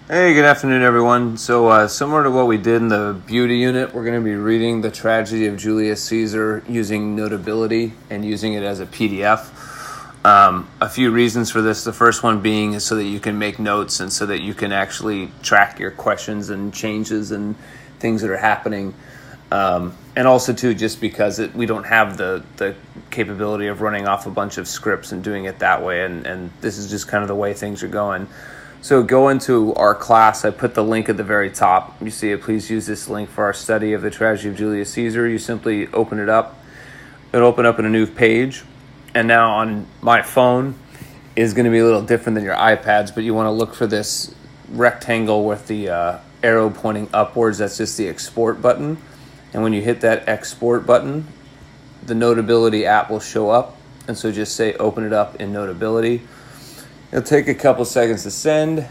Hey, good afternoon, everyone. So similar to what we did in the beauty unit, we're going to be reading The Tragedy of Julius Caesar using Notability and using it as a PDF. A few reasons for this. The first one being is so that you can make notes and so that you can actually track your questions and changes and things that are happening. And also, too, just because we don't have the capability of running off a bunch of scripts and doing it that way. And this is just kind of the way things are going. So go into our class. I put the link at the very top. You see it. Please use this link for our study of the tragedy of Julius Caesar. You simply open it up. It'll open up in a new page. And now on my phone is going to be a little different than your iPads, but you want to look for this rectangle with the arrow pointing upwards. That's just the export button. And when you hit that export button, the Notability app will show up. And so just say open it up in Notability. It'll take a couple seconds to send,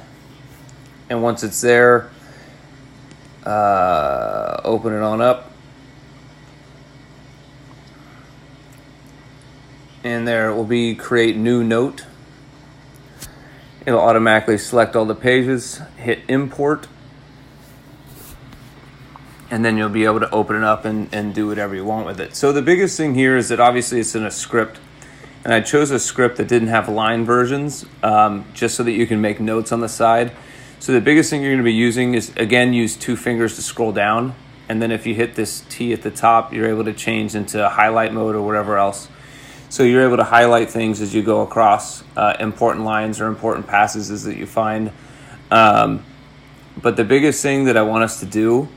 and once it's there, open it on up. And there will be create new note. It'll automatically select all the pages, hit import, and then you'll be able to open it up and do whatever you want with it. So the biggest thing here is that obviously it's in a script. And I chose a script that didn't have line versions, just so that you can make notes on the side. So the biggest thing you're going to be using is, again, use 2 fingers to scroll down. And then if you hit this T at the top, you're able to change into highlight mode or whatever else. So you're able to highlight things as you go across important lines or important passages that you find. But the biggest thing that I want us to do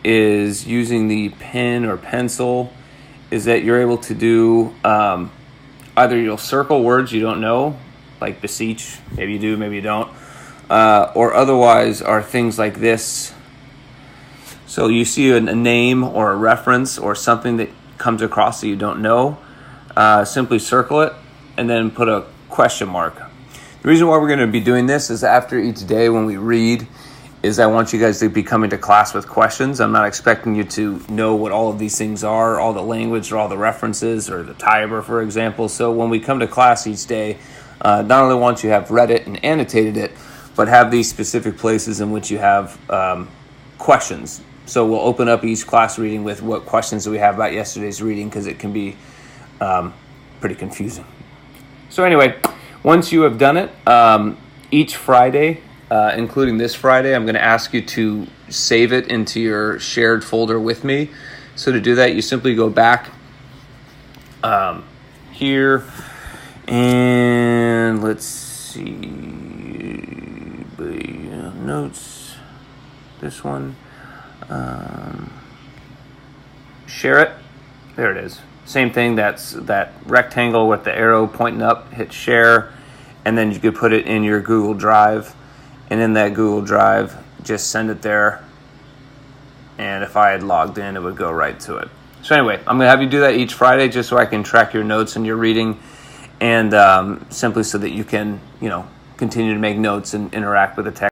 is using the pen or pencil is that you're able to do... either you'll circle words you don't know, like beseech, maybe you do, maybe you don't, or otherwise are things like this. So you see a name or a reference or something that comes across that you don't know, simply circle it and then put a question mark. The reason why we're going to be doing this is after each day when we read is I want you guys to be coming to class with questions. I'm not expecting you to know what all of these things are, all the language or all the references or the Tiber, for example. So when we come to class each day, not only want you to have read it and annotated it, but have these specific places in which you have questions. So we'll open up each class reading with what questions do we have about yesterday's reading, because it can be pretty confusing. So anyway, once you have done it, each Friday, including this Friday, I'm going to ask you to save it into your shared folder with me. So to do that, you simply go back here, and let's see, notes, this one, share it, there it is. Same thing, that's that rectangle with the arrow pointing up, hit share, and then you could put it in your Google Drive. And in that Google Drive, just send it there. And if I had logged in, it would go right to it. So anyway, I'm going to have you do that each Friday just so I can track your notes and your reading. And simply so that you can, continue to make notes and interact with the text.